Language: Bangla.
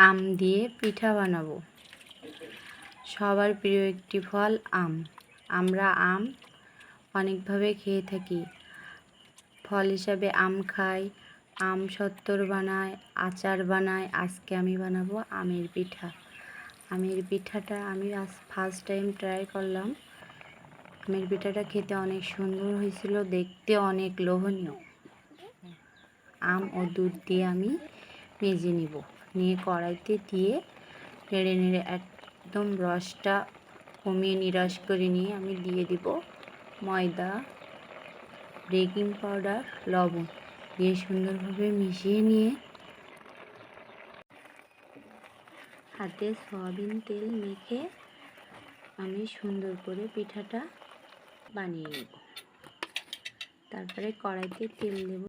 আম দিয়ে পিঠা বানাবো। সবার প্রিয় একটি ফল আম। আমরা আম অনেকভাবে খেয়ে থাকি। ফল হিসাবে আম খাই, আম সত্ত্বর বানায়, আচার বানায়। আজকে আমি বানাবো আমের পিঠা। আমের পিঠাটা আমি আজ ফার্স্ট টাইম ট্রাই করলাম। আমের পিঠাটা খেতে অনেক সুন্দর হয়েছিল, দেখতে অনেক লোভনীয়। আম ও দুধ দিয়ে আমি মেজে নিব, নিয়ে কড়াইতে দিয়ে নেড়ে নেড়ে একদম রসটা কমিয়ে নিরাশ করে নিয়ে আমি দিয়ে দিব ময়দা, বেকিং পাউডার, লবণ দিয়ে সুন্দরভাবে মিশিয়ে নিয়ে হাতে সয়াবিন তেল মেখে আমি সুন্দর করে পিঠাটা বানিয়ে নেব। তারপরে কড়াইতে তেল দেব।